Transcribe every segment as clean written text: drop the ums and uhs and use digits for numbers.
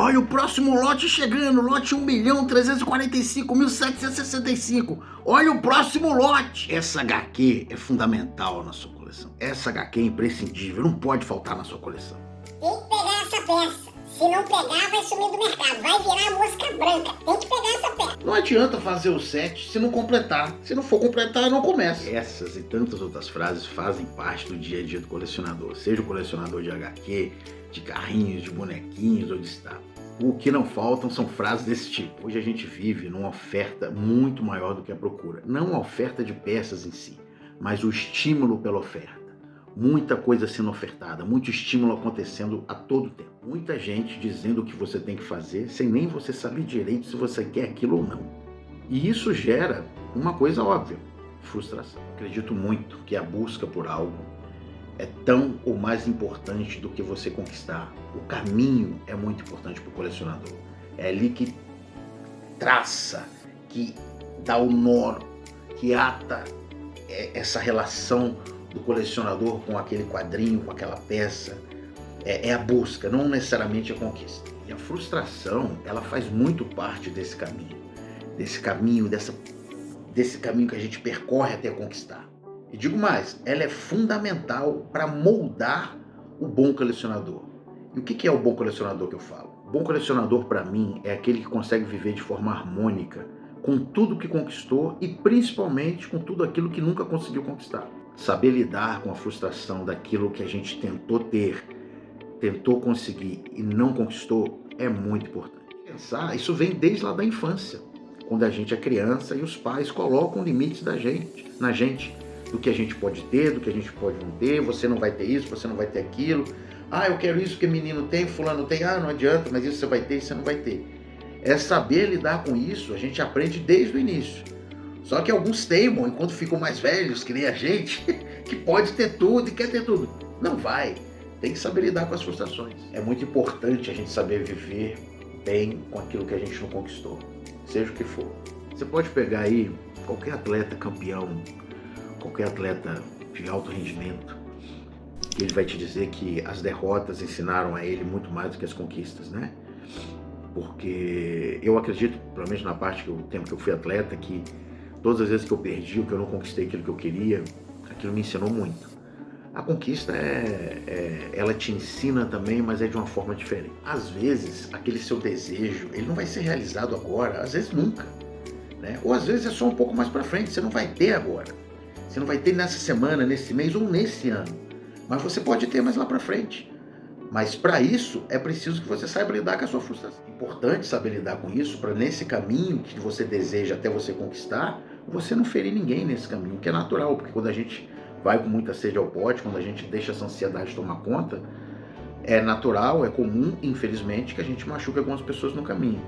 Olha o próximo lote chegando, lote 1.345.765. Olha o próximo lote. Essa HQ é fundamental na sua coleção. Essa HQ é imprescindível, não pode faltar na sua coleção. Tem que pegar essa peça. Se não pegar, vai sumir do mercado. Vai virar mosca branca. Tem que pegar essa peça. Não adianta fazer o set se não completar. Se não for completar, não começa. Essas e tantas outras frases fazem parte do dia a dia do colecionador. Seja o colecionador de HQ, de carrinhos, de bonequinhos ou de estátua. O que não faltam são frases desse tipo. Hoje a gente vive numa oferta muito maior do que a procura. Não a oferta de peças em si, mas o estímulo pela oferta. Muita coisa sendo ofertada, muito estímulo acontecendo a todo tempo. Muita gente dizendo o que você tem que fazer sem nem você saber direito se você quer aquilo ou não. E isso gera uma coisa óbvia, frustração. Acredito muito que a busca por algo é tão ou mais importante do que você conquistar. O caminho é muito importante para o colecionador. É ali que traça, que dá o nó, que ata essa relação do colecionador com aquele quadrinho, com aquela peça. É a busca, não necessariamente a conquista. E a frustração, ela faz muito parte desse caminho, desse caminho que a gente percorre até conquistar. E digo mais, ela é fundamental para moldar o bom colecionador. E o que é o bom colecionador que eu falo? O bom colecionador, para mim, é aquele que consegue viver de forma harmônica com tudo que conquistou e principalmente com tudo aquilo que nunca conseguiu conquistar. Saber lidar com a frustração daquilo que a gente tentou ter, tentou conseguir e não conquistou é muito importante. Pensar, isso vem desde lá da infância, quando a gente é criança e os pais colocam limites na gente. Do que a gente pode ter, do que a gente pode não ter, você não vai ter isso, você não vai ter aquilo. Ah, eu quero isso que menino tem, fulano tem, ah, não adianta, mas isso você vai ter, isso você não vai ter. É saber lidar com isso, a gente aprende desde o início. Só que alguns teimam, enquanto ficam mais velhos, que nem a gente, que pode ter tudo e quer ter tudo. Não vai, tem que saber lidar com as frustrações. É muito importante a gente saber viver bem com aquilo que a gente não conquistou, seja o que for. Você pode pegar aí qualquer atleta campeão, qualquer atleta de alto rendimento, que ele vai te dizer que as derrotas ensinaram a ele muito mais do que as conquistas, né? Porque eu acredito, pelo menos na parte do tempo que eu fui atleta, que todas as vezes que eu perdi, que eu não conquistei aquilo que eu queria, aquilo me ensinou muito. A conquista ela te ensina também, mas é de uma forma diferente. Às vezes, aquele seu desejo, ele não vai ser realizado agora, às vezes nunca, né? Ou às vezes é só um pouco mais para frente, você não vai ter agora. Você não vai ter nessa semana, nesse mês ou nesse ano. Mas você pode ter mais lá para frente. Mas para isso é preciso que você saiba lidar com a sua frustração. É importante saber lidar com isso para nesse caminho que você deseja até você conquistar, você não ferir ninguém nesse caminho, que é natural, porque quando a gente vai com muita sede ao pote, quando a gente deixa essa ansiedade tomar conta, é natural, é comum, infelizmente, que a gente machuque algumas pessoas no caminho.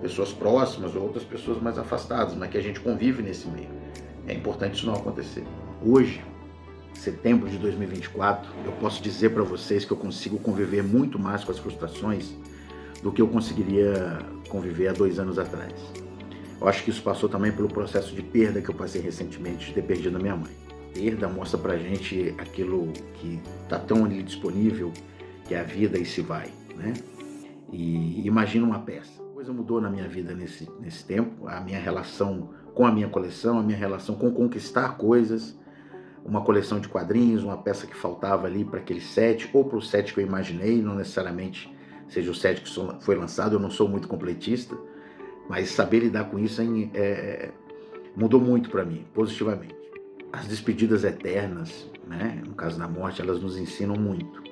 Pessoas próximas ou outras pessoas mais afastadas, mas que a gente convive nesse meio. É importante isso não acontecer. Hoje, setembro de 2024, eu posso dizer para vocês que eu consigo conviver muito mais com as frustrações do que eu conseguiria conviver há 2 anos atrás. Eu acho que isso passou também pelo processo de perda que eu passei recentemente, de ter perdido a minha mãe. Perda mostra pra gente aquilo que está tão ali disponível, que é a vida e se vai, né? E imagina uma peça. A coisa mudou na minha vida nesse tempo, a minha relação com a minha coleção, a minha relação com conquistar coisas, uma coleção de quadrinhos, uma peça que faltava ali para aquele set, ou para o set que eu imaginei, não necessariamente seja o set que foi lançado, eu não sou muito completista, mas saber lidar com isso mudou muito para mim, positivamente. As despedidas eternas, né, no caso da morte, elas nos ensinam muito.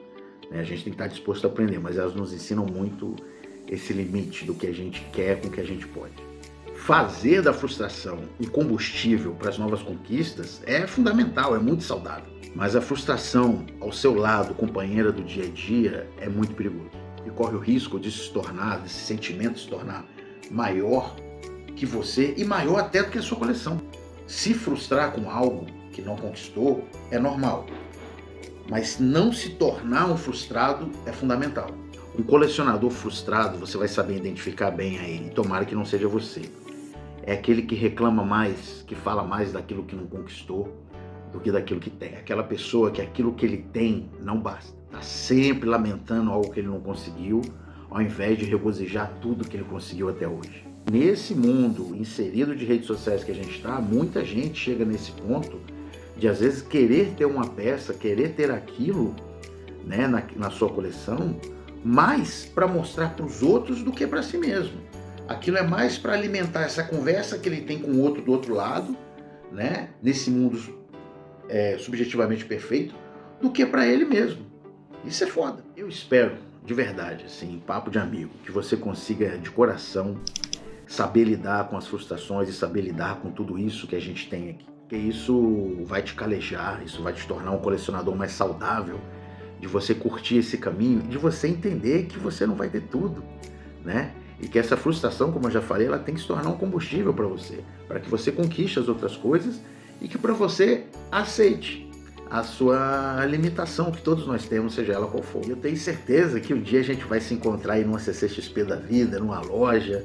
Né? A gente tem que estar disposto a aprender, mas elas nos ensinam muito esse limite do que a gente quer com o que a gente pode. Fazer da frustração um combustível para as novas conquistas é fundamental, é muito saudável. Mas a frustração ao seu lado, companheira do dia a dia, é muito perigoso. E corre o risco de se tornar, desse sentimento se tornar maior que você e maior até do que a sua coleção. Se frustrar com algo que não conquistou é normal, mas não se tornar um frustrado é fundamental. Um colecionador frustrado, você vai saber identificar bem a ele, tomara que não seja você. É aquele que reclama mais, que fala mais daquilo que não conquistou do que daquilo que tem. É aquela pessoa que aquilo que ele tem não basta. Está sempre lamentando algo que ele não conseguiu, ao invés de regozijar tudo que ele conseguiu até hoje. Nesse mundo inserido de redes sociais que a gente está, muita gente chega nesse ponto de às vezes querer ter uma peça, querer ter aquilo, né, na sua coleção, mais para mostrar para os outros do que para si mesmo. Aquilo é mais para alimentar essa conversa que ele tem com o outro do outro lado, né, nesse mundo subjetivamente perfeito, do que para ele mesmo. Isso é foda. Eu espero, de verdade, assim, papo de amigo, que você consiga de coração saber lidar com as frustrações e saber lidar com tudo isso que a gente tem aqui. Porque isso vai te calejar, isso vai te tornar um colecionador mais saudável, de você curtir esse caminho, de você entender que você não vai ter tudo, né? E que essa frustração, como eu já falei, ela tem que se tornar um combustível para você, para que você conquiste as outras coisas e que para você aceite a sua limitação, que todos nós temos, seja ela qual for. E eu tenho certeza que um dia a gente vai se encontrar aí numa CCXP da vida, numa loja,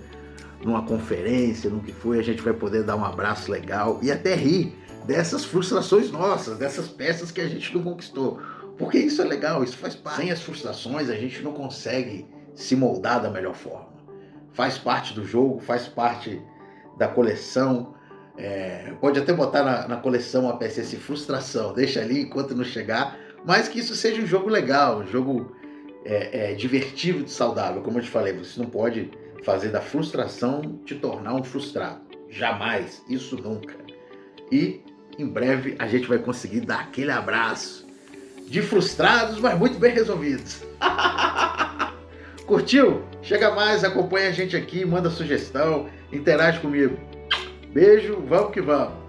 numa conferência, no que for, a gente vai poder dar um abraço legal e até rir dessas frustrações nossas, dessas peças que a gente não conquistou. Porque isso é legal, isso faz parte. Sem as frustrações a gente não consegue se moldar da melhor forma. Faz parte do jogo, faz parte da coleção. Pode até botar na coleção a PSS frustração, deixa ali enquanto não chegar, mas que isso seja um jogo legal, um jogo divertido e saudável. Como eu te falei, você não pode fazer da frustração te tornar um frustrado. Jamais, isso nunca. E em breve a gente vai conseguir dar aquele abraço de frustrados, mas muito bem resolvidos. Curtiu? Chega mais, acompanha a gente aqui, manda sugestão, interage comigo. Beijo, vamos que vamos.